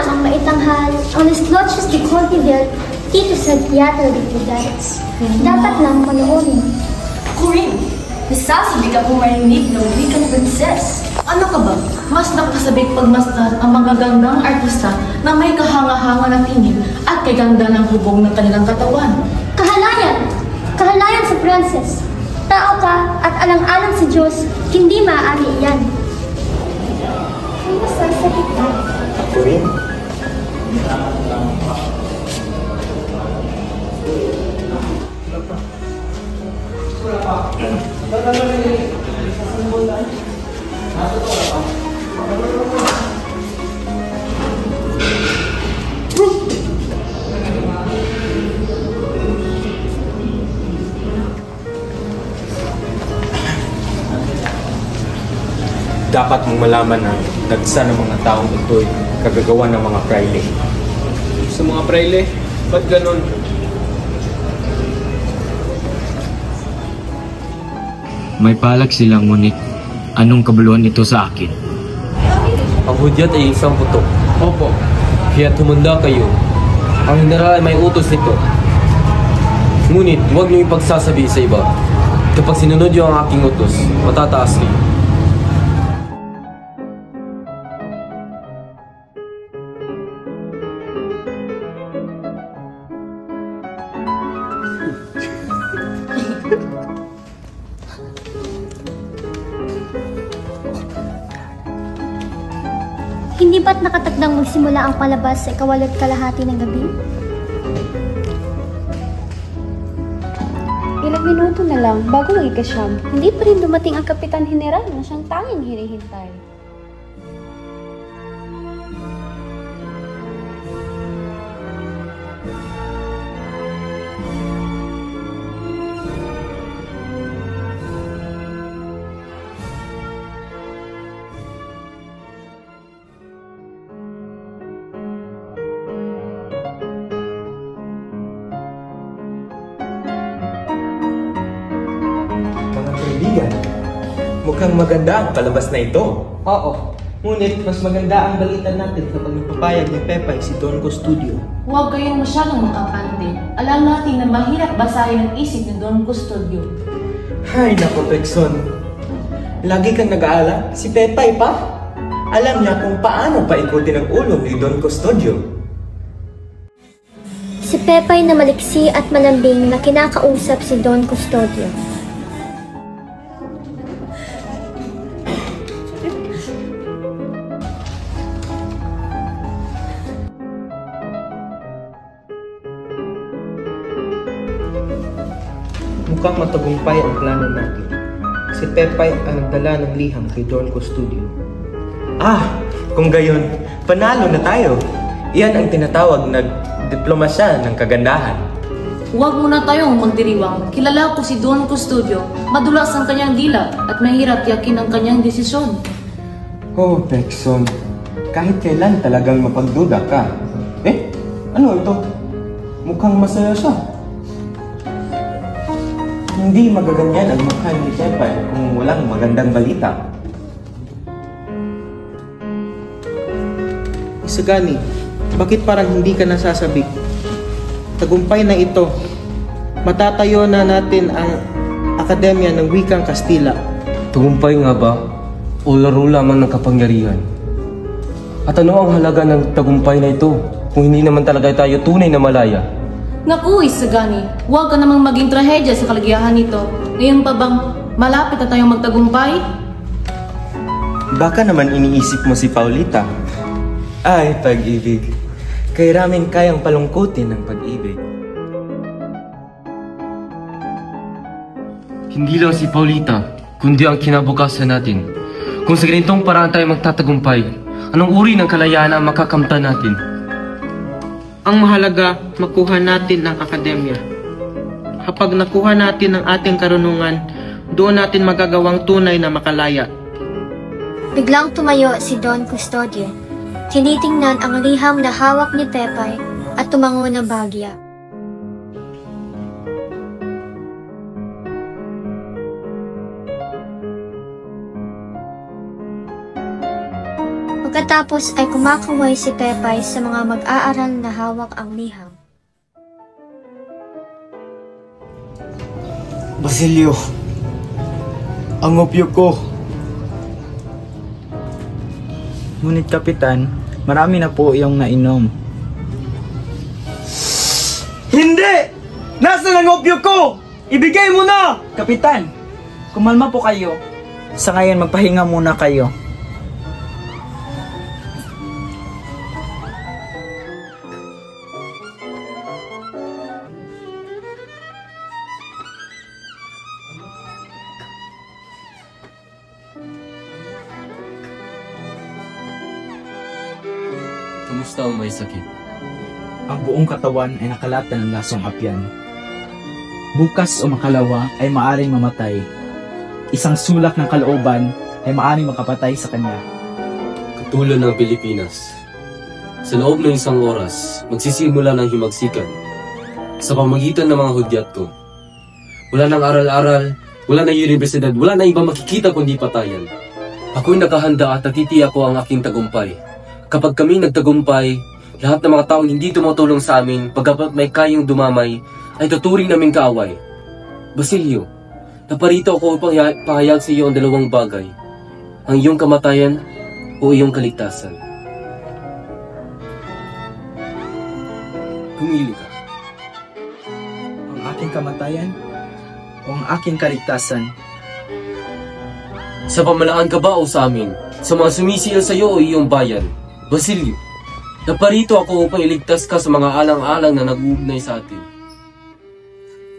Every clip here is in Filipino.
namang maitanghal ang Las Noches de Contivel dito sa Teatro de Ciudades. Dapat lang panoorin. Corinne, nasasabi ka kung marinig ng wikang princess. Ano ka ba? Mas nakasabik pagmasdan ang magagandang artista na may kahanga-hanga na tingin at kaganda ng hubog ng kanilang katawan. Kahalayan! Kahalayan sa princess. Tao ka at alang-alang sa Diyos, hindi maaari iyan. Ay, nasasabi ka. Corinne? Dapat mong malaman na dagsa ng mga taong ito'y kagagawa ng mga praile. Sa mga praile? Ba't ganon? May palag silang, ngunit anong kabuluhan ito sa akin? Ang hudyat ay isang putok. Opo. Kaya tumanda kayo. Ang general ay may utos nito. Ngunit huwag niyo ipagsasabi sa iba. Kapag sinunod niyo ang aking utos, matataas kayo. Hindi ba't nakatakdang magsimula ang palabas sa 8:30 ng gabi? Ilang minuto na lang bago mag-ikasyam, hindi pa rin dumating ang Kapitan General na siyang tanging hinihintay. Mukhang maganda ang palabas na ito. Oo. Ngunit mas maganda ang balita natin kapag nagpapayag ni Pepay si Don Custodio. Huwag kayong masyadong makapante. Alam natin na mahirap basahin ang isip ni Don Custodio. Hay nako, Pekson. Lagi kang nag-aalala? Si Pepay pa? Alam niya kung paano paikutin ang ulo ni Don Custodio. Si Pepay na maliksi at malambing na kinakausap si Don Custodio. Mukhang matagumpay ang plano natin. Si Pepay ang nagdala ng liham kay Don Custodio. Kung gayon, panalo na tayo. Iyan ang tinatawag na diplomasya ng kagandahan. Huwag muna tayong magdiriwang. Kilala ko si Don Custodio. Madulas ang kanyang dila at mahirap yakin ang kanyang desisyon. Oh, Pekson. Kahit kailan talagang mapagduda ka. Ano ito? Mukhang masaya siya. Hindi magaganyan ang mukha ni Pepay kung walang magandang balita. Isagani, bakit parang hindi ka nasasabik? Tagumpay na ito. Matatayo na natin ang Akademya ng Wikang Kastila. Tagumpay nga ba? O laro lamang ng kapangyarihan? At ano ang halaga ng tagumpay na ito kung hindi naman talaga tayo tunay na malaya? Naku, Isagani, huwag ka namang maging trahedya sa kaligayahan nito. Ngayon pa bang malapit na tayong magtagumpay? Baka naman iniisip mo si Paulita. Ay, pag-ibig. Kay raming kayang palungkutin ng pag-ibig. Hindi lang si Paulita, kundi ang kinabukasan natin. Kung sa ganitong paraan tayo magtatagumpay, anong uri ng kalayaan ang makakamtan natin? Ang mahalaga, makuha natin ang akademya. Kapag nakuha natin ang ating karunungan, doon natin magagawang tunay na makalaya. Biglang tumayo si Don Custodio. Tinitingnan ang liham na hawak ni Pepay at tumango na bagya. Pagkatapos ay kumakaway si Pepay sa mga mag-aaral na hawak ang liham. Basilio, ang opyo ko. Ngunit Kapitan, marami na po iyong nainom. Hindi! Nasaan ang opyo ko? Ibigay mo na! Kapitan, kumalma po kayo. Sa ngayon, magpahinga muna kayo. Kamusta ang may sakit? Ang buong katawan ay nakalatan ng lasong apyan. Bukas o makalawa ay maaring mamatay. Isang sulak ng kalooban ay maaring makapatay sa kanya. Katulad ng Pilipinas, sa loob ng isang oras, magsisimula ng himagsikan. Sa pamagitan ng mga hudyat ko, wala nang aral-aral, wala nang universidad, wala nang ibang makikita kundi patayan. Ako'y nakahanda at natitiyak ko ang aking tagumpay. Kapag kami nagtagumpay, lahat ng mga taong hindi tumutulong sa amin pagkapat may kayang dumamay, ay tuturing naming kaaway. Basilio, naparito ako upang pahayag sa iyo ang dalawang bagay. Ang iyong kamatayan o iyong kaligtasan. Pumili ka. Ang aking kamatayan o ang aking kaligtasan? Sa pamalaan ka ba o sa amin? Sa mga sumisil sa iyo o iyong bayan? Basilio, naparito ako upang iligtas ka sa mga alang-alang na nag-uugnay sa atin.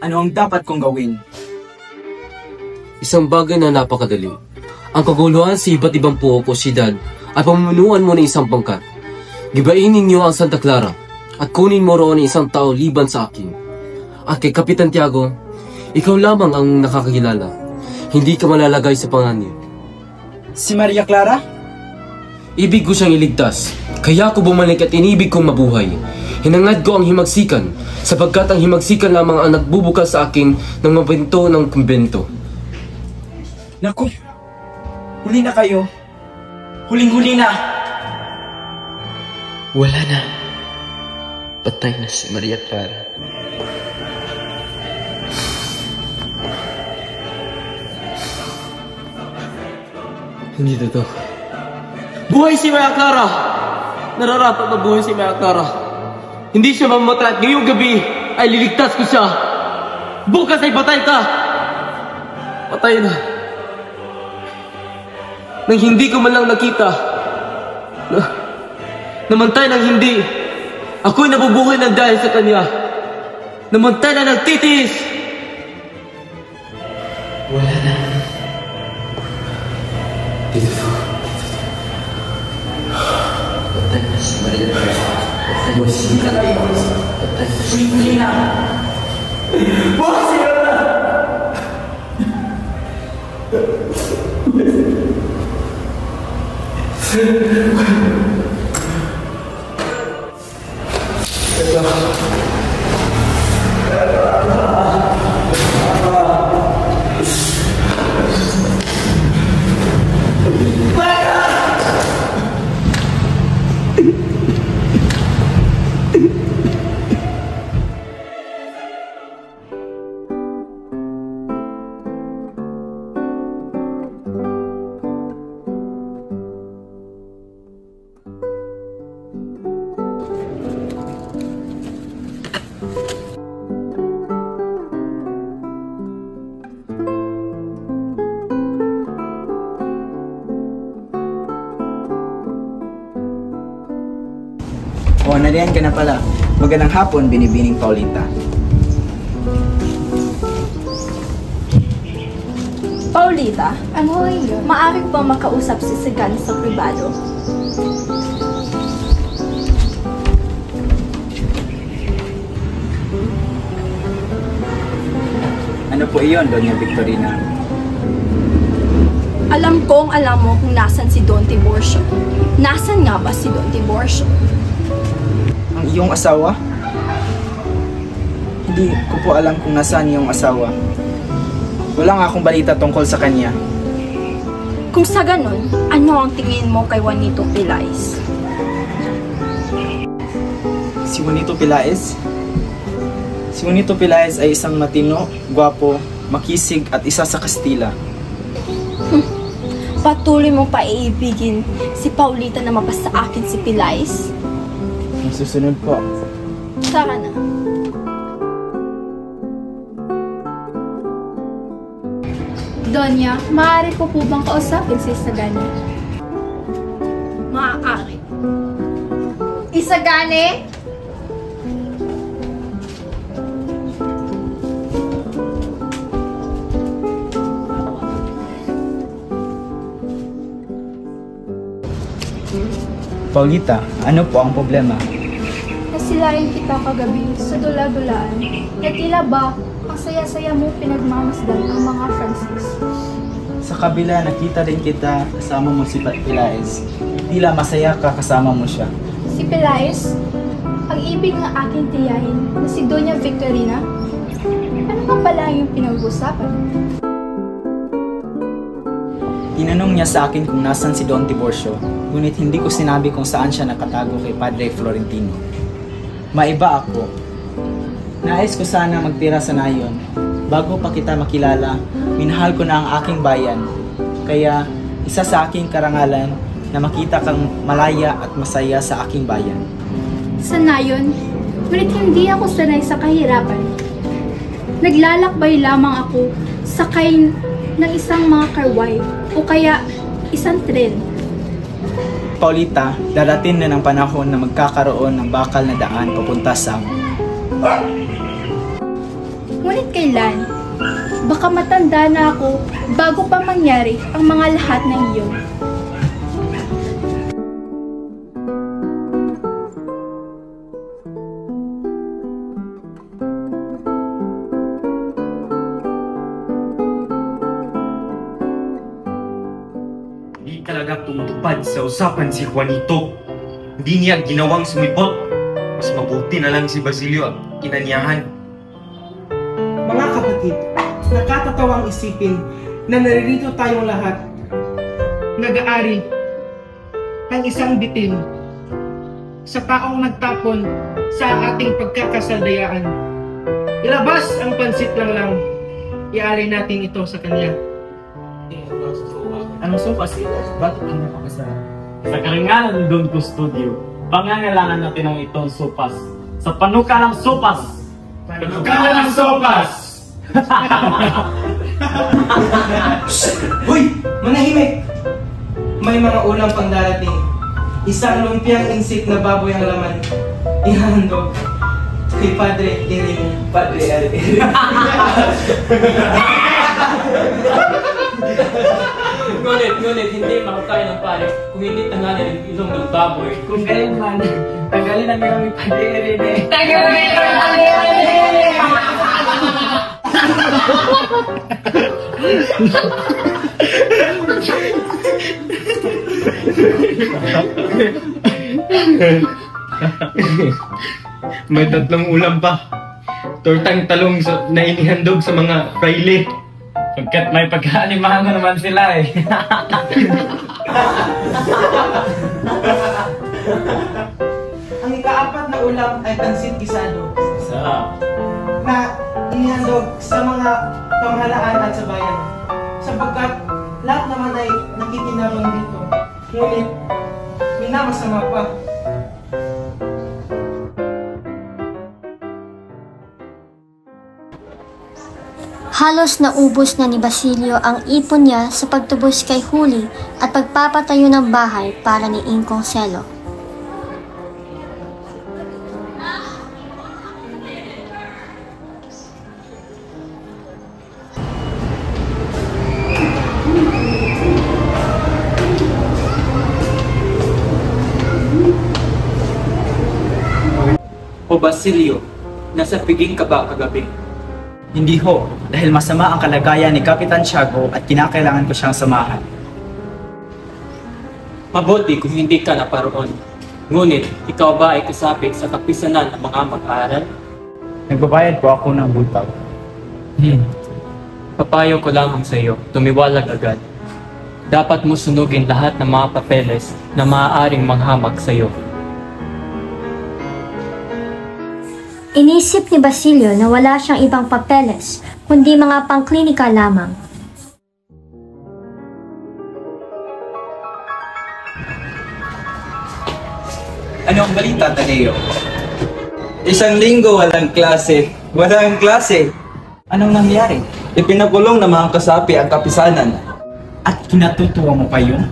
Ano ang dapat kong gawin? Isang bagay na napakadali. Ang kaguluhan sa iba't ibang puok o siyudad ay pamumunuan mo ng isang pangkat. Gibain ninyo ang Santa Clara at kunin mo roon ng isang tao liban sa akin. At kay Kapitan Tiago, ikaw lamang ang nakakakilala. Hindi ka malalagay sa panganib. Si Maria Clara? Ibig ko siyang iligtas, kaya ako bumalik at inibig kong mabuhay. Hinangad ko ang himagsikan, sapagkat ang himagsikan lamang ang nagbubukas sa akin ng mga pinto ng kumbento. Naku, huli na kayo. Huling-huli na. Wala na. Patay na si Maria Clara. Hindi totoo. Buhay si Maria Clara! Nararapat na buhay si Maria Clara. Hindi siya mamamatay at ngayong gabi ay liligtas ko siya. Bukas ay patay ka! Patay na. Nang hindi ko man lang nakita. Namantay nang hindi. Ako'y nabubuhay ng dahil sa kanya. Namantay na nagtitiis. Wala na. Dito. Patay na si Maria Clara. Patay na si Maria Clara. Patay na si Maria Clara. Bukas siya na! O, nariyan ka na pala. Magandang hapon, Binibining Paulita. Paulita, ano yun? Maaari ba makausap si Sagan sa pribado? Ano po iyon, Doña Victorina? Alam kong alam mo kung nasan si Don Tiburcio. Nasan nga ba si Don Tiburcio? Ang iyong asawa? Hindi ko po alam kung nasaan iyong asawa. Wala nga akong balita tungkol sa kanya. Kung sa ganon, ano ang tingin mo kay Juanito Pelaez? Si Juanito Pelaez? Si Juanito Pelaez ay isang matino, gwapo, makisig at isa sa Kastila. Patuloy mo pa iibigin si Paulita na mapasa akin si Pelaez? Ang susunod po. Saka na. Donya, maaari ko po bang kausapin si Isagani? Maaari. Isagani? Paulita, ano po ang problema? Nasilayan kita kagabi sa dula-dulaan na tila ba ang saya-saya mo pinagmamasdan ang mga Francis. Sa kabila, nakita din kita kasama mo si Pelaez. Tila masaya ka kasama mo siya. Si Pelaez? Ang ibig ng aking tiyahin na si Doña Victorina? Ano nga pala yung pinag-usapan? Tinanong niya sa akin kung nasan si Don Tiburcio, ngunit hindi ko sinabi kung saan siya nakatago kay Padre Florentino. Maiba ako. Nais ko sana magtira sa nayon. Bago pa kita makilala, minahal ko na ang aking bayan. Kaya, isa sa aking karangalan na makita kang malaya at masaya sa aking bayan. Sa nayon, ngunit hindi ako sanay sa kahirapan. Naglalakbay lamang ako sakay ng isang mga karway o kaya isang tren. Paulita, darating na ng panahon na magkakaroon ng bakal na daan papunta sa Ngunit kailan? Baka matanda na ako bago pa mangyari ang mga lahat ng iyon. Hindi talaga tumutupad sa usapan si Juanito. Hindi niya ginawang sumipot. Mas mabuti na lang si Basilio at inanyahan. Mga kapatid, nakatatawang isipin na naririto tayong lahat, nag-aari ng isang bitin sa taong nagtapon sa ating pagkakasaldayaan. Ilabas ang pansit lang, ialay natin ito sa kanya. Anong sopas ito? Ba't ang napakasarap? Sa karangalan ni Don Custodio, pangangailangan natin ng itong sopas. Sa panukalang sopas! Panukalang sopas! Hoy! Manahimik! May mga ulam pang darating. Isang lumpiang insik na baboy ang laman. Ihahandog kay Padre Iring. Padre Iring. Ngunit, hindi makakain ng pare kung hindi tanggalin ang ilong ng baboy. Kung gayon man, tanggalin ang ilong ng Padre Iring eh. Tanggalin ang Padre May tatlong ulam pa. Tortang talong na inihandog sa mga praile. Pagkat may pagkaalimango naman sila eh. Ang ikaapat na ulam ay pansit gisado. Na inihandog sa mga pamahalaan at sa bayan. Sapagkat lahat naman ay nakikinabang dito. Ngunit, minamasama pa. Halos naubos na ni Basilio ang ipon niya sa pagtubos kay Huli at pagpapatayo ng bahay para ni Ingkong Celo. O Basilio, nasa piging ka ba kagabi? Hindi ho, dahil masama ang kalagayan ni Kapitan Tiago at kinakailangan ko siyang samahan. Mabuti kung hindi ka naparoon. Ngunit, ikaw ba ay kasapit sa kapisanan ng mga mag-aaral? Nagbabayad po ako ng butaw. Papayo ko lamang sa iyo, tumiwalag agad. dapat mo sunugin lahat ng mga papeles na maaaring maghamag sa iyo. Inisip ni Basilio na wala siyang ibang papeles, kundi mga pangklinika lamang. Ano ang balita, Tadeo? Isang linggo walang klase. Walang klase. Anong nangyari? Ipinakulong ng mga kasapi ang kapisanan. At kinatutuwa mo pa yun?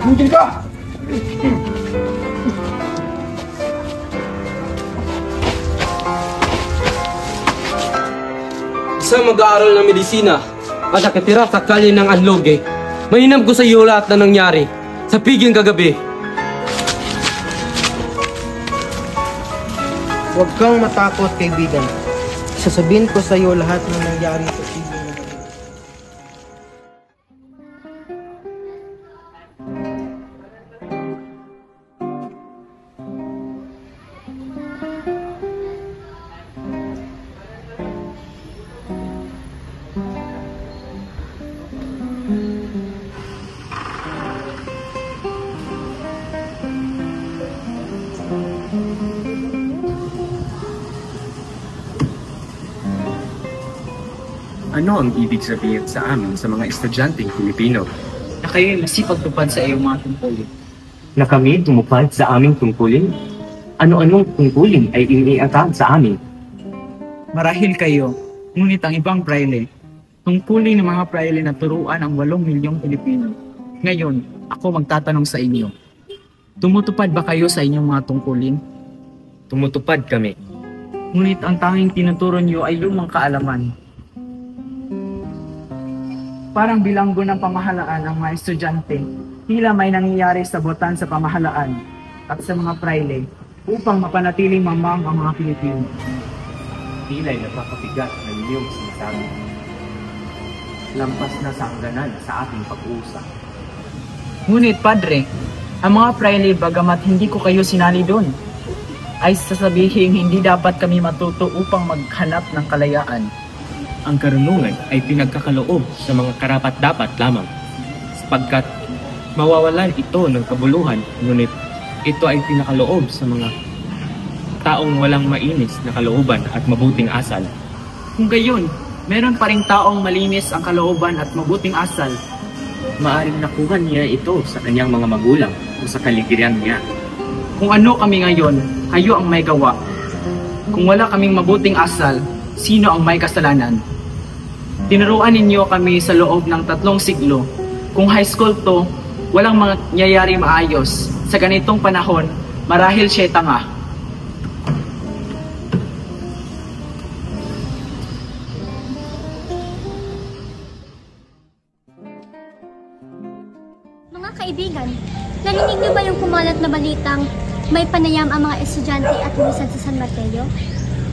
Bukil ka! Isang mag-aaral ng medisina at nakatira sa kalye ng Anloge. Mahinam ko sa iyo lahat na nangyari sa piging kagabi. Huwag kang matakot, kaibigan. Sasabihin ko sa iyo lahat ng nangyari sa piging kagabi. Ano ang ibig sabihin sa amin sa mga estudyanteng Pilipino? Na kayo'y masipagtupad sa iyong mga tungkulin. Na kami tumupad sa aming tungkulin? Ano-anong tungkulin ay iniatag sa amin? Marahil kayo, ngunit ang ibang praile, tungkulin ng mga praile na turuan ang 8 milyong Pilipino. Ngayon, ako magtatanong sa inyo. Tumutupad ba kayo sa inyong mga tungkulin? Tumutupad kami. Ngunit ang tanging tinuturo niyo ay lumang kaalaman. Parang bilanggo ng pamahalaan ang mga estudyante, tila may nangyayari sa botan sa pamahalaan at sa mga praile upang mapanatiling mamang ang mga Pilipino. Tila'y napakabigat na inyong sinasabi. Lampas na sa hangganan sa ating pag-uusap. Ngunit, Padre, ang mga praile bagamat hindi ko kayo sinali doon, ay sasabihin hindi dapat kami matuto upang maghanap ng kalayaan. Ang karunungan ay pinagkakaloob sa mga karapat-dapat lamang, sapagkat mawawalan ito ng kabuluhan, ngunit ito ay pinakaloob sa mga taong walang mainis na kalooban at mabuting asal. Kung gayon, meron pa ring taong malinis ang kalooban at mabuting asal. Maaring nakuha niya ito sa kanyang mga magulang o sa kaligiryan niya. Kung ano kami ngayon, kayo ang may gawa. Kung wala kaming mabuting asal, sino ang may kasalanan? Tinuruan ninyo kami sa loob ng 3 siglo. Kung high school to, walang mangyayari maayos. Sa ganitong panahon, marahil siya'y tanga. Mga kaibigan, narinig niyo ba yung kumalat na balitang may panayam ang mga estudyante at lusan sa San Mateo?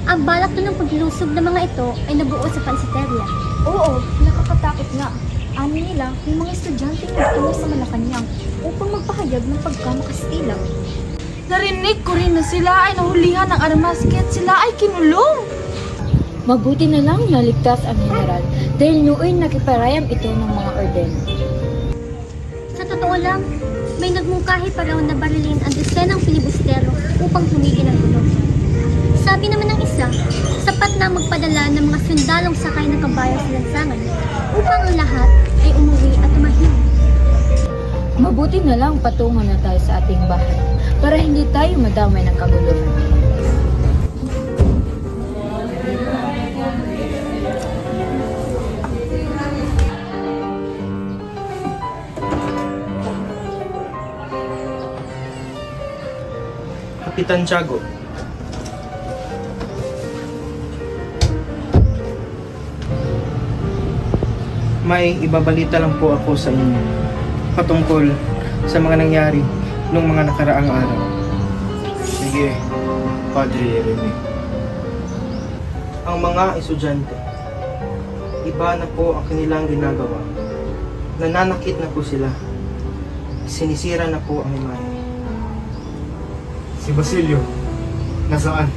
Ang balak doon ng paglusob ng mga ito ay nabuo sa pansiteria. Oo, nakakatakot nga. Ano nila, yung mga estudyante nagtungo sa Malacanang upang magpahayag ng pagkamakastila. Narinig ko rin na sila ay nahulihan ng armas kaya't sila ay kinulong. Mabuti na lang naligtas ang general dahil nooy nakiparayam ito ng mga orden. Sa totoo lang, may nagmungkahi pa raw na barilin ang dosenang filibustero upang tumigil ang gulo. Sabi naman ng isa, sapat na magpadala ng mga sundalong sakay ng kabayo sa lansangan upang ang lahat ay umuwi at tumahimik. Mabuti na lang patungo na tayo sa ating bahay para hindi tayo madamay ng kaguluhan. Kapitan Tiago. May ibabalita lang po ako sa inyo patungkol sa mga nangyari nung mga nakaraang araw. Sige, Padre Jeremy. ang mga estudyante. Iba na po ang kanilang ginagawa. Nananakit na po sila. Sinisira na po ang imahe. Si Basilio, nasaan?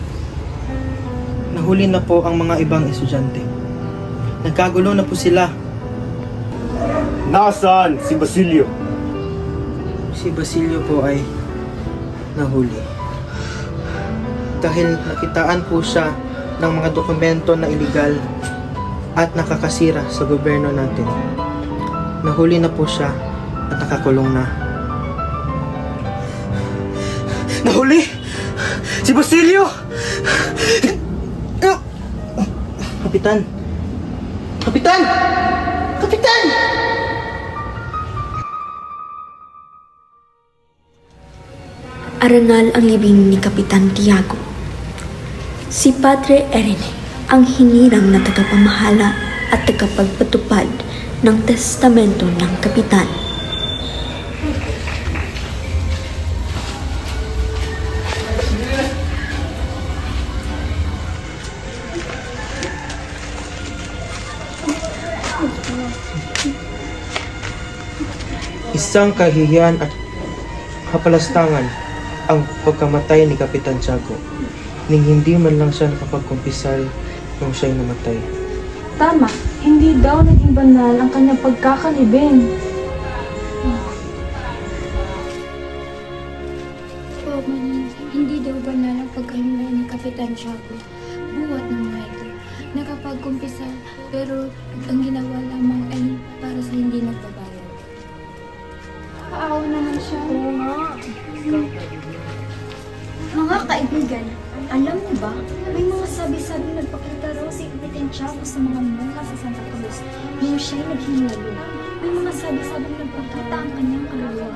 Nahuli na po ang mga ibang estudyante. Nagkagulo na po sila. Nasaan si Basilio? Si Basilio po ay nahuli. Dahil nakitaan po siya ng mga dokumento na iligal at nakakasira sa gobyerno natin. Nahuli na po siya at nakakulong na. Nahuli! Si Basilio! Kapitan! Kapitan! Kapitan! Arangal ang libing ni Kapitan Tiago. Si Padre Erene ang hinirang na tagapamahala at tagapagpatupad ng testamento ng kapitan. Isang kahihiyan at kapalastangan ang pagkamatay ni Kapitan Tiago, ning hindi man lang siya nakapagkumpisal nung siya'y namatay. Tama, hindi daw naging banal ang kanyang pagkakalibing. Hindi daw banal ang pagkahiwalay ni Kapitan Tiago. Buwat ng mga ito. Nakapagkumpisal, pero ang ginawa lamang ay para sa hindi nagbabayad. Paawa naman siya. Oo nga. Mga kaibigan, alam niyo ba, may mga sabi-sabi nagpakita raw si Kapitan Tiago sa mga monga sa Santa Cruz nung siya'y naghinalo. May mga sabi-sabi nagpakita ang kanyang kaluluwa.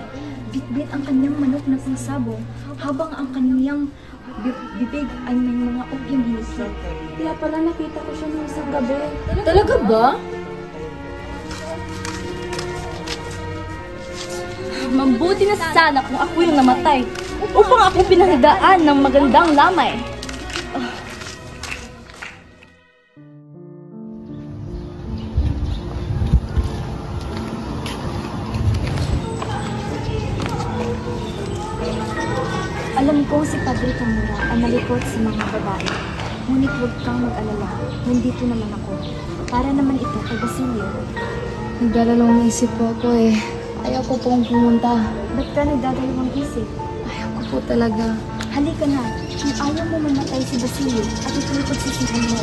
Bitbit ang kanyang manok na pangsabong habang ang kanyang bibig ay may mga opyong hinikit. Kaya pala nakita ko siya nung isang gabi. Talaga ba? Mabuti na sana kung ako yung namatay upang ako pinanggaan ng magandang lamay. Alam ko si Padre Camura ay malikot sa mga babae. Ngunit huwag kang mag-alala, nandito naman ako. Para naman ito kay Basilio. Nagdadalawang isip po ako eh. Ayaw ko pong pumunta. Ba't ka nagdadalawang isip? Ayaw ko po talaga. Halika na, kung ayaw mo mamatay si Basilio at ito'y pagsisihan mo.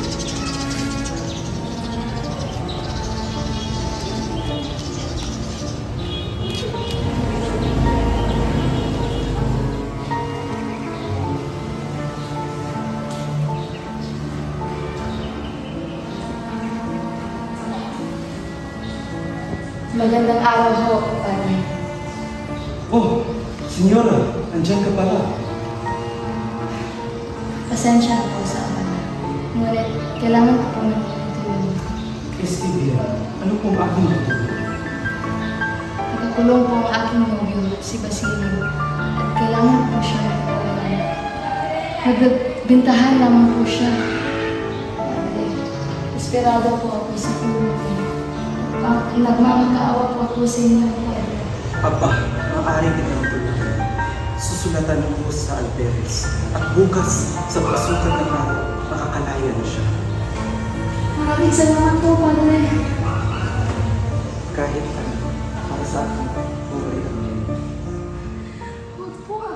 Magandang araw ho, Padre. Oh, Senyora, andyan ka pala. Pasensya na po sa abala. Ngunit, kailangan ko pong tulong. Estibia, ano pong aking natulog? Nakakulong po ang aking nobyo, si Basilio. At kailangan po siya magpapalala. Nagbintahan lamang po siya. Esperado po ako sa tulong ko. Nagmamakaawa po ako sa inyo. Aba, maaari kitang tulungan. Susulatan mo sa alperes. At bukas, sa pasukan ng araw, makakalaya na siya. Maraming salamat po, Padre. Kahit para sa akin, buhay lang. Huwag po.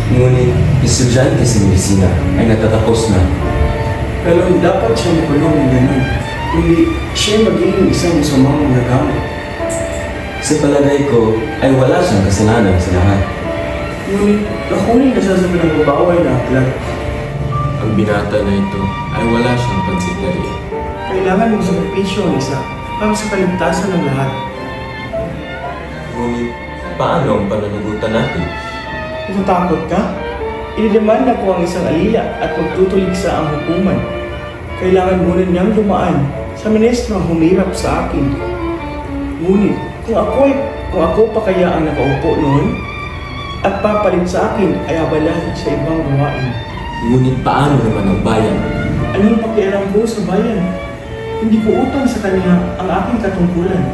Ngunit estudyante si Medicina ay natatapos na. Pero dapat siya makulong ng ganun. Kundi siya magiging isang masamang nagagamit. Sa palagay ko ay wala siyang kasalanan sa lahat. Ngunit nakunin na siya sa pinagbabawal na aklat. Ang binata na ito ay wala siyang pansigari. Kailangan mong sakripisyo ang isa para sa kaligtasan ng lahat. Ngunit paano ang pananagutan natin? Natatakot ka? Ididemanda ko ang isang alila at magtutuligsa ang hukuman. Kailangan muna niyang dumaan sa ministro ang humirap sa akin. Ngunit kung ako pa kaya ang nakaupo noon at papalit sa akin ay abalahin sa ibang gawain. Ngunit paano naman ang bayan? Anong pakialam ko sa bayan? Hindi ko utang sa kanya ang aking katungkulan.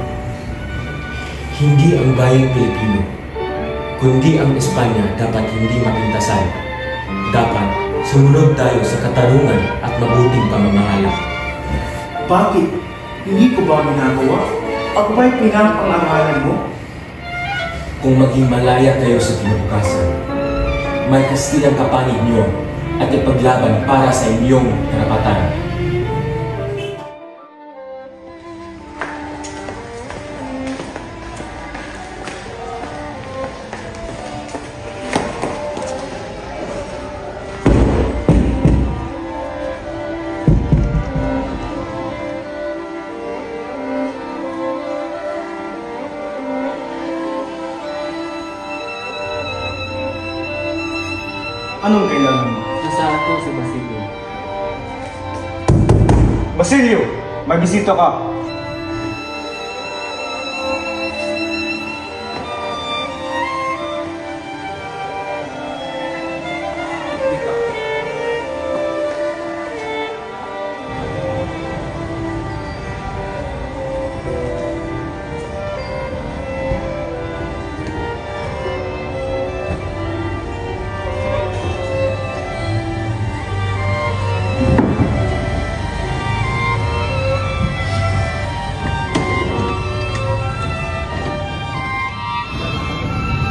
Hindi ang bayang Pilipino, kundi ang Espanya dapat hindi mapintasan. Dapat sumunod tayo sa katarungan at mabuting pamamahala. Bakit? Hindi ko ba ginagawa? Ako ba'y pinapangahalan mo? Kung maging malaya kayo sa kinabukasan, may kastilang kapanig niyo at ipaglaban para sa inyong karapatan. Anong kailangan mo? Nasa ako si Basilio. Basilio! May bisita ka!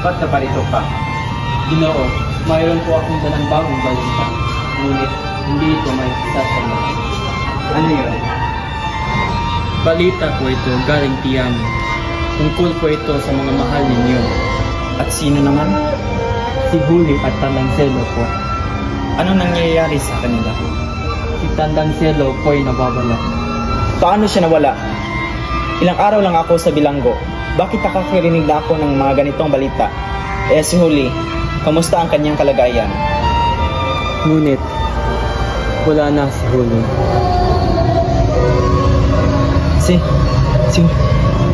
Ba't naparito pa? Ginoo, mayroon po akong dalang bagong balita. Ngunit hindi ito may sasama. Ano yun? Balita po ito galing Tiamo. Tungkol po ito sa mga mahal ninyo. At sino naman? Si Huli at Tandanselo po. Anong nangyayari sa kanila? Si Tandanselo po ay nababala. Paano siya nawala? Ilang araw lang ako sa bilanggo. Bakit nakakarinig na ako ng mga ganitong balita? Si Huli, kamusta ang kanyang kalagayan? Ngunit, wala na si Huli.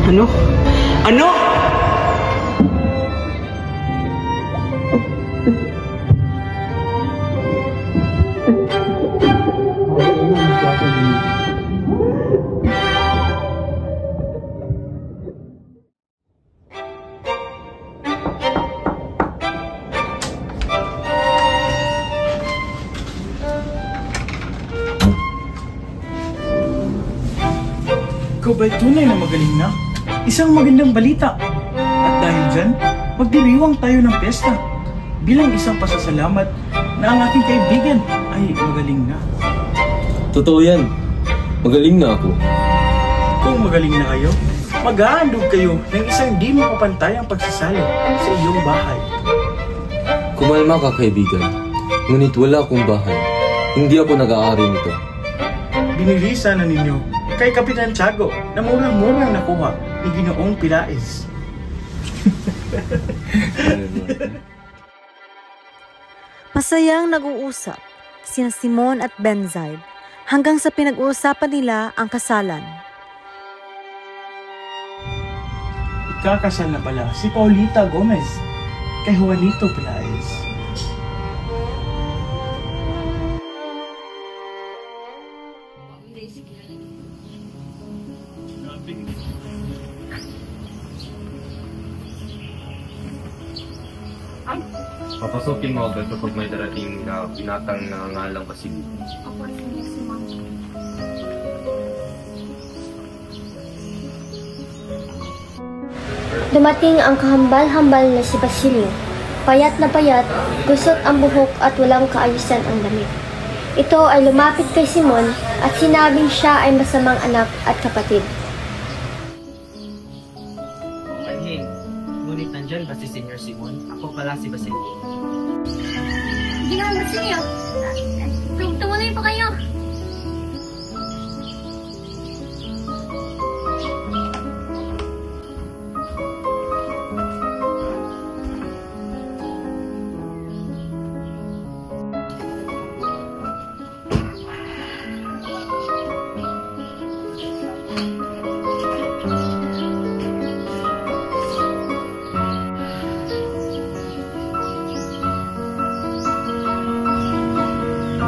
Ano? Ano? Ikaw ba'y tunay na magaling na? Isang magandang balita. At dahil dyan, magdiriwang tayo ng piyesta. Bilang isang pasasalamat na ang aking kaibigan ay magaling na. Totoo yan. Magaling na ako. Kung magaling na kayo, mag-aandog kayo ng isang di mapapantayang pagsasalo sa iyong bahay. Kumalma ka, kaibigan. Ngunit wala akong bahay. Hindi ako nag-aari nito. Binirisa na ninyo kay Kapitan Tiago na murang-murang nakuha ni Ginoong Pilaes. Masayang nag-uusap sina Simon at Benzaib hanggang sa pinag-uusapan nila ang kasalan. Ikakasal na pala si Paulita Gomez kay Juanito Pilaes. Papasukin mo agad kapag may darating na binatang nangangalang Basilio. Ako rin si Ma'am. Dumating ang kahambal-hambal na si Basilio. Payat na payat, gusot ang buhok at walang kaayusan ang damit. Ito ay lumapit kay Simon at sinabing siya ay masamang anak at kapatid. Manhin, ngunit nandyan ba si Senior Simon? Ako pala si Basilio. Ginoong Basilio, tumuloy pa kayo.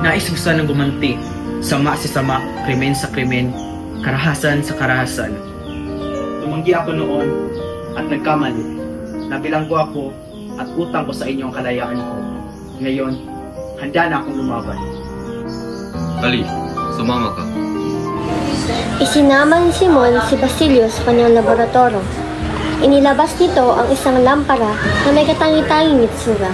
Nais ko sanang gumanti. Sama sa sama, krimen sa krimen, karahasan sa karahasan. Tumanggi ako noon at nagkamali. Nabilanggo ako at utang ko sa inyo ang kalayaan ko. Ngayon, handa na akong lumaban. Dali, sumama ka. Isinama ni Simon si Basilio sa kanyang laboratorio. Inilabas nito ang isang lampara na may katangi-tanging itsura.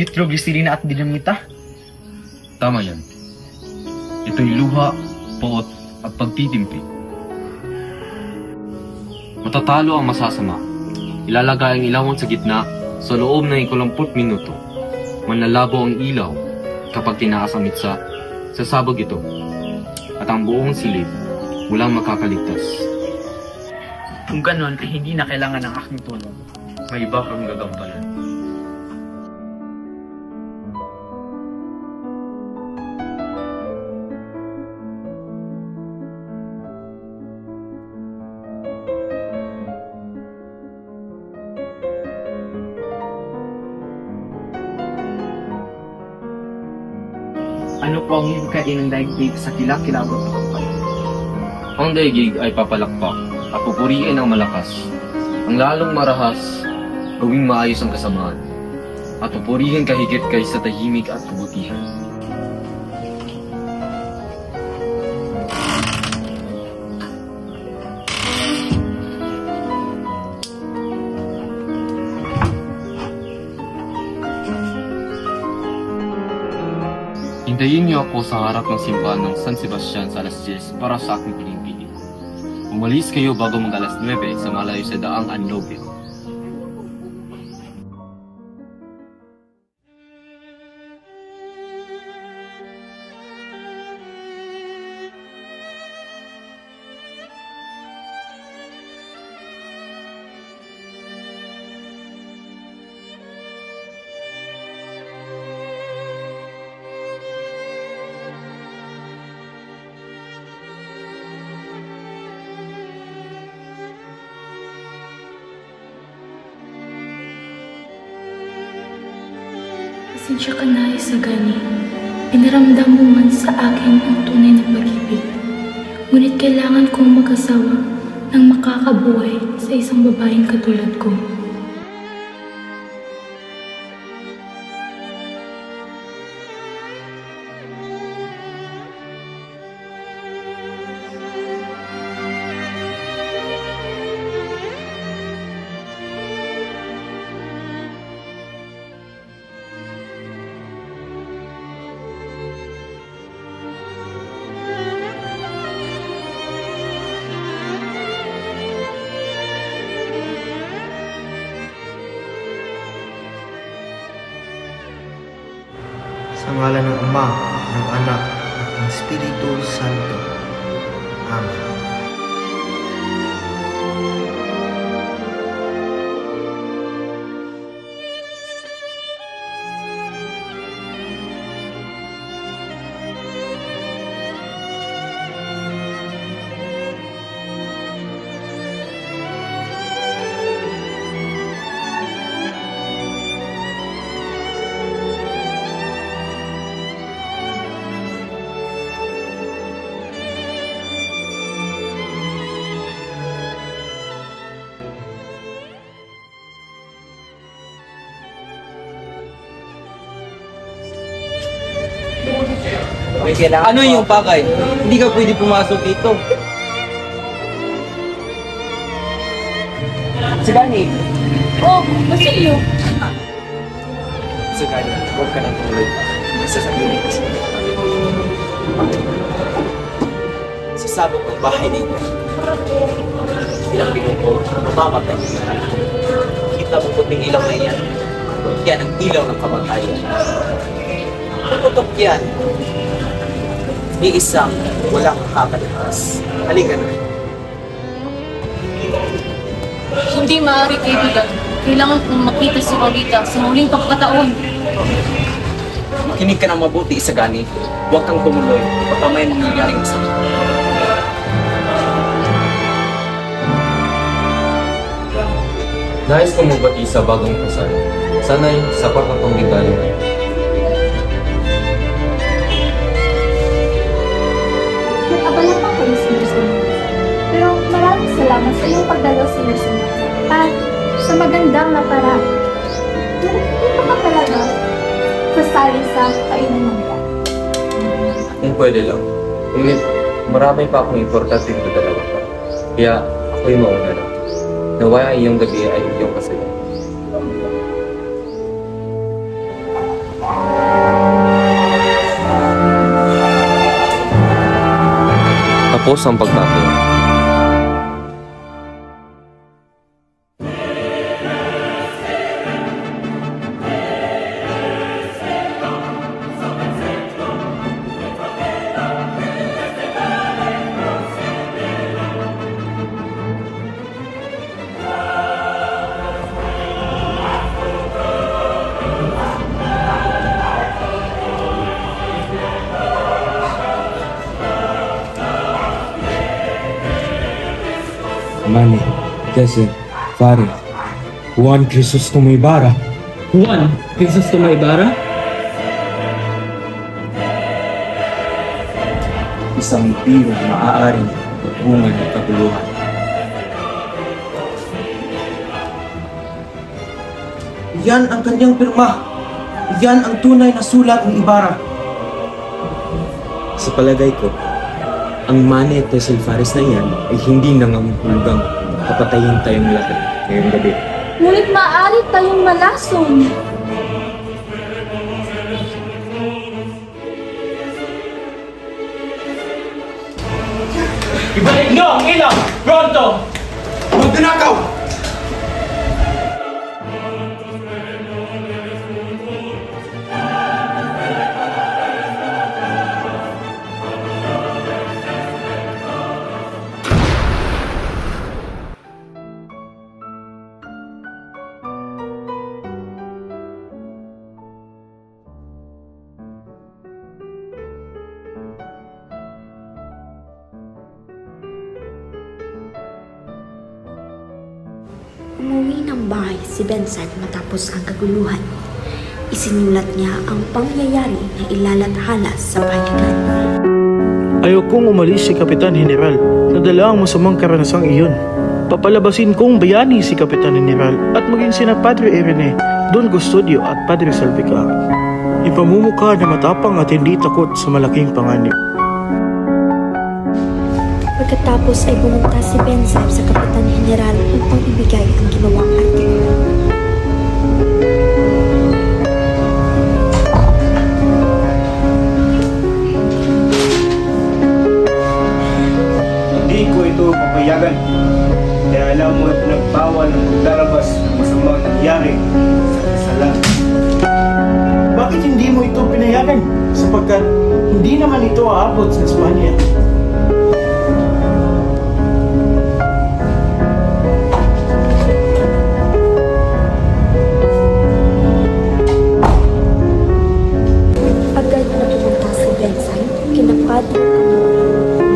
Nitroglycerina at dinamita? Tama yan. Ito'y luha, poot, at pagtitimpi. Matatalo ang masasama. Ilalagay ang ilawan sa gitna sa loob ng 30 minuto. Manlalabo ang ilaw kapag tinaas ang mitsa, sasabog ito. At ang buong silid, walang makakaligtas. Kung ganon, ay hindi na kailangan ng aking tulong. May iba kang gagampanan. Ano po ang himkain ng daigdig sa kilakilabot na kapal? Ang daigig ay papalakpak at pupuriin ang malakas. Ang lalong marahas, gawing maayos ang kasamaan. At pupurihin kahigit kaysa tahimik at kabutihan. Hintayin niyo ako sa harap ng simbahan ng San Sebastian sa alas 10 para sa aking pilimpili. Umalis kayo bago mag alas 9 sa malayo sa daang Anlobe. Pasensya ka na, Isagani. Pinaramdam mo man sa akin ang tunay na pag-ibig. Ngunit kailangan kong mag-asawa ng makakabuhay sa isang babaeng katulad ko. Sa ngalan ng Ama, ng Anak, at ng Espiritu Santo. Amen. Ano yung pakay? Hindi ka pwede pumasok dito. Sagani. Oh, Basilio. Sagani, huwag ka nang tumuloy. Sasabihin ko sa sasabog ang bahay ninyo. Ilang minuto, mamamatay yung lahat. Kita mo puting ilaw na yan. Yan ang ilaw ng kamatayan. Tutok yan. Ni isang walang kakalipas. Halika na. Hindi maaari, kaibigan. Kailangan kong makita si Lolita sa muling pagkataon. Makinig ka ng mabuti, Isagani. Huwag kang tumuloy. Baka may mangyayaring masama. Nais kong mabati sa bagong kasal. Sana'y sapat na itong regalo na. Nag-abala pa kayo, Sir Simon. Pero maraming salamat sa iyong pagdalaw, Sir Simon. At sa magandang na paraan. Hindi pa ka talaga sasali sa kainan ng yan. Kung pwede lang. Ngunit marami pa akong importante na dalawa pa. Kaya ako'y mauna na. Nawaya iyong gabi ay iyong kasaya. Tapos ang pagtataya. Mane, Jesse, Fare, Juan Crisostomo Ibarra. Juan Crisostomo Ibarra? Isang biro maaaring bunga ng kaguluhan. Yan ang kanyang pirma. Yan ang tunay na sulat ng Ibarra. Sa palagay ko, ang Mane Tesel Fares na yan ay hindi nangangahulugang papatayin tayong lahat ngayong gabi. Ngunit maaari tayong malason. Ibalik niyo ang ilaw! Pronto! Huwag nanakaw! Umuwi ng bahay si Bensag matapos ang kaguluhan. Isinulat niya ang pangyayari na ilalathala sa panigan. Ayokong umalis si Kapitan General. Nadala ang masamang karanasang iyon. Papalabasin kong bayani si Kapitan General at maging sina Padre Irene, Don Custodio at Padre Salvicar. Ipamumukha na matapang at hindi takot sa malaking panganib. Pagkatapos ay pumunta si Bensag sa Kapitan General upang ibigay ang ginawang artikulo. Hindi ko ito papayagan. Kaya alam mo at nagbawal ang maglalabas ng masamang nangyari sa kasalan. Bakit hindi mo ito pinayagan? Sapagkat hindi naman ito aabot sa Espanya. Agad na pumunta si Bensag kina Padre Camilo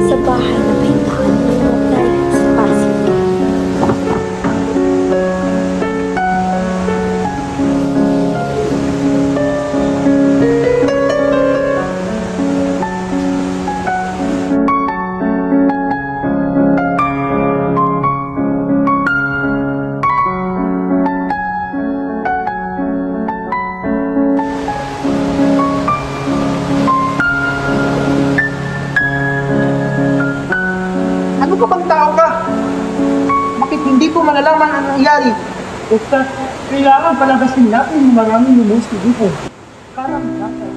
sa bahay na pahintahan ng Notary sa Pasig. Ano ka bang tao ka? Bakit hindi ko malalaman ang nangyari? Ustad, kailangan palagasin natin yung maraming lumusti dito. Parang dapat.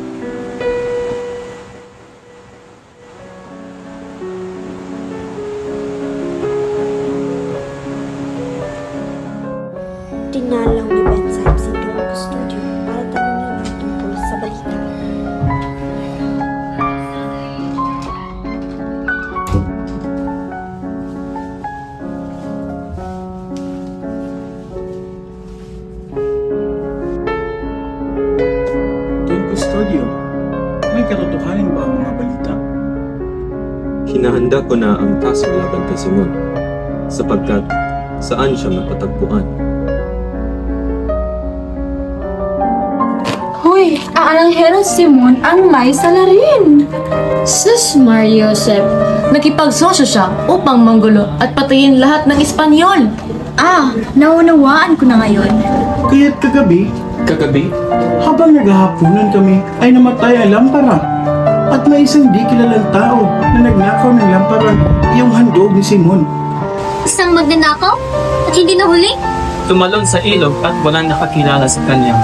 Dinalaw ni Benzaib si Don Custodio para tanungin ang tungkol sa balita. Don Custodio, may katotohanan ba ang mga balita? Hinahanda ko na ang kaso laban kay Simon, sapagkat saan siya napatagpuan. Hoy, ang Ananghero Simon ang may salarin. Sus Mario Joseph, nakipagsosyo siya upang manggulo at patayin lahat ng Espanyol. Naunawaan ko na ngayon. Kaya't kagabi, habang naghahapunan kami, ay namatay ang lampara. At may isang di kilalang tao na nagnakaw ng lampara, iyong handog ni Simon. Isang magnanakaw? At hindi nahuli? Tumalon sa ilog at walang nakakilala sa kanya.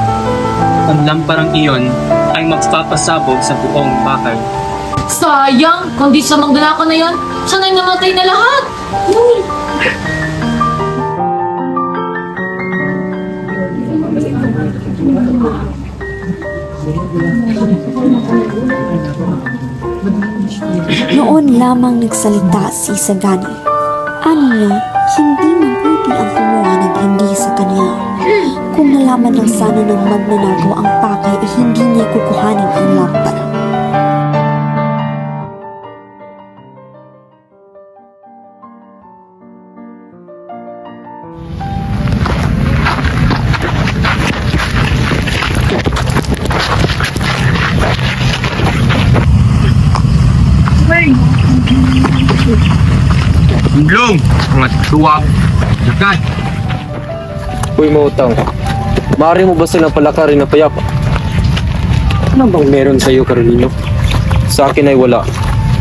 Ang lamparang iyon ay magpapasabog sa buong bahay. Sayang! Kung di siya magnanakaw na yon, siya nang namatay na lahat! Noon lamang nagsalita si Sagani. Ano niya, hindi mabuti ang kumuha ng hindi sa kanya. Kung nalaman lang sana ng magnanakaw ang pakay ay hindi niya kukuhanin ang lampara. Blong! Mga tuwag! Jagat! Uy, Mautang, maaari mo ba silang palakarin na payapa? Ano bang meron sa iyo, Carolino? Sa akin ay wala.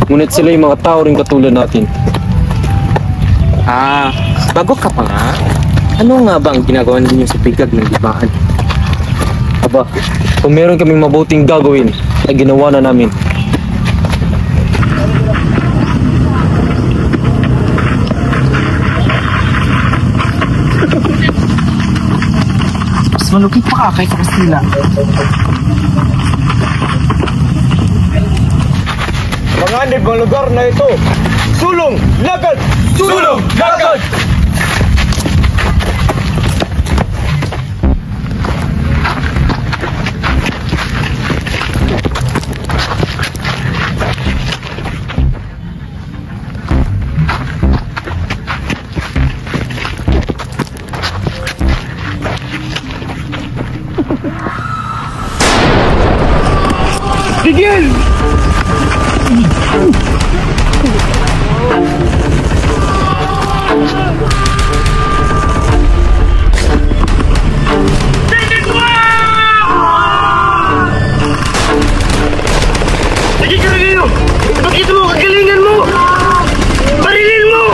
Ngunit sila yung mga tao rin katulad natin. Bago ka pa nga? Ano nga ba ang ginagawa ninyo sa bigag ng libahan? Aba, kung meron kaming mabuting gagawin, ay ginawa na namin. Malupit pa ka kaysa Kastila. Manganib ang lugar na ito! Sulong! Lakad! Sulong! Lakad! Tigil! Sige, Carolino! Ipakita mo ang kagalingan mo! Barilin mo!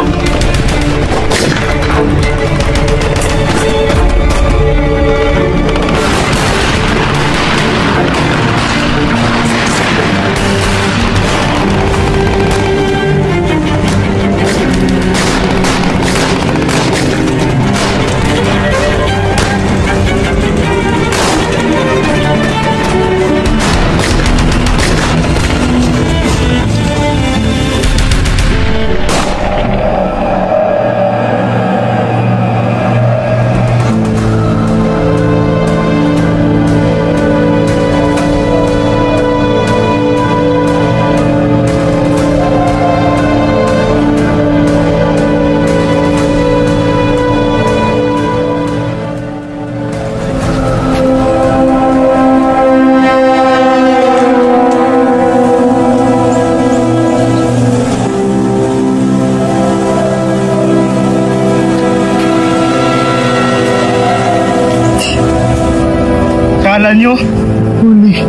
Kala nyo, huli.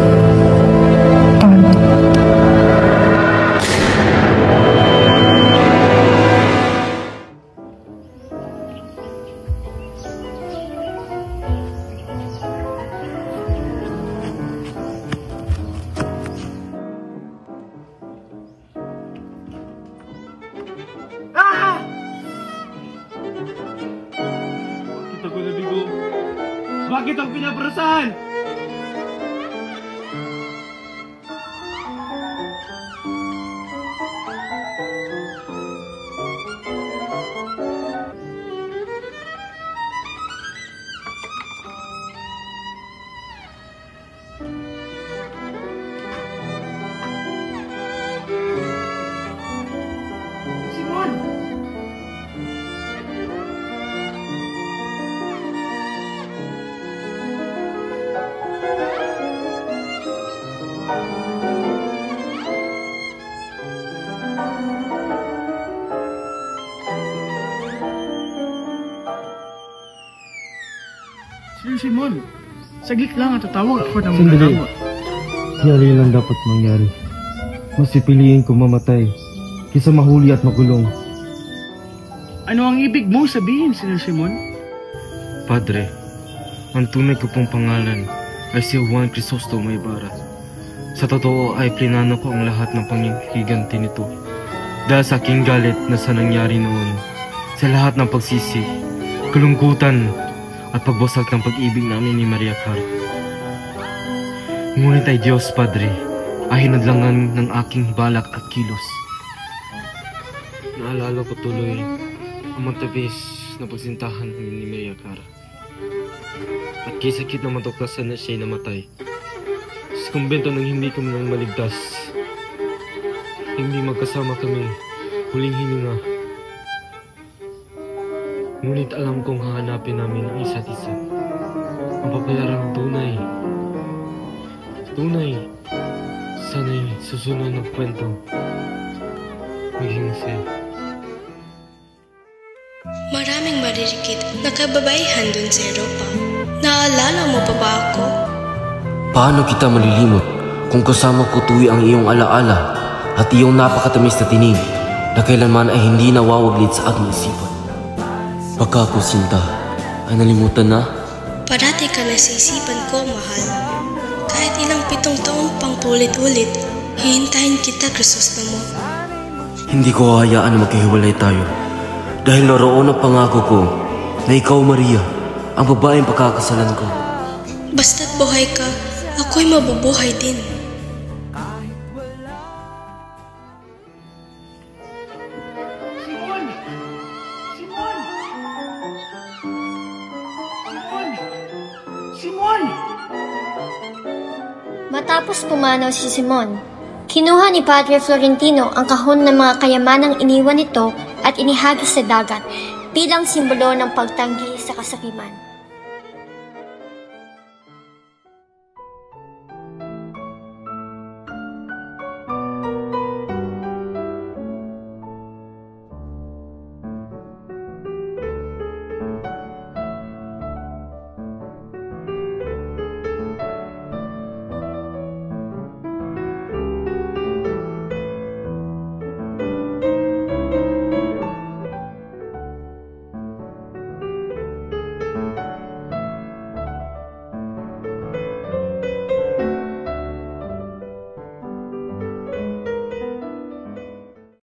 Bakit ang pinaparusahan? Sir Simon, saglit lang at tatawag ako ng mga Sandali. gamot. Yari lang dapat mangyari. Mas pipiliin kong mamatay kaysa mahuli at makulong. Ano ang ibig mo sabihin, Sir Simon? Padre, ang tunay ko pong pangalan ay si Juan Crisostomo Ibarra. Sa totoo ay plinano ko ang lahat ng panghihiganti nito. Dahil sa aking galit na sa nangyari noon, sa lahat ng pagsisi, kalungkutan, at pagbasag ng pag-ibig namin ni Maria Clara. Ngunit ay Diyos, Padre, ay hinadlangan ng aking balak at kilos. Naalala ko tuloy ang matabis na pagsintahan ni Maria Clara. At kay sakit na matuklasan na siya'y namatay. Sa kumbento nang hindi kami nang maligtas. Hindi magkasama kami, huling hininga. Ngunit alam kong hahanapin namin ang isa't isa. Ang papalarang tunay. Tunay. Sana'y susunod ng kwento. Maging sa'yo. Maraming maririkit na kababaihan dun sa Europa. Naalala mo pa ba ako? Paano kita malilimot kung kasama ko tuwi ang iyong alaala at iyong napakatamis na tinig na kailanman ay hindi nawawaglit sa aking isipan? Baka ako, Sinta, ay nalimutan na? Parati ka nasisipan ko, mahal. Kahit ilang 7 taon pang ulit-ulit, hihintayin kita, Crisostomo. Hindi ko hahayaan na magkahiwalay tayo dahil naroon ang pangako ko na ikaw, Maria, ang babaeng pagkakasalan ko. Basta't buhay ka, ako'y mabubuhay din. Matapos pumanaw si Simon, kinuha ni Padre Florentino ang kahon ng mga kayamanang iniwan nito at inihagis sa dagat bilang simbolo ng pagtanggi sa kasakiman.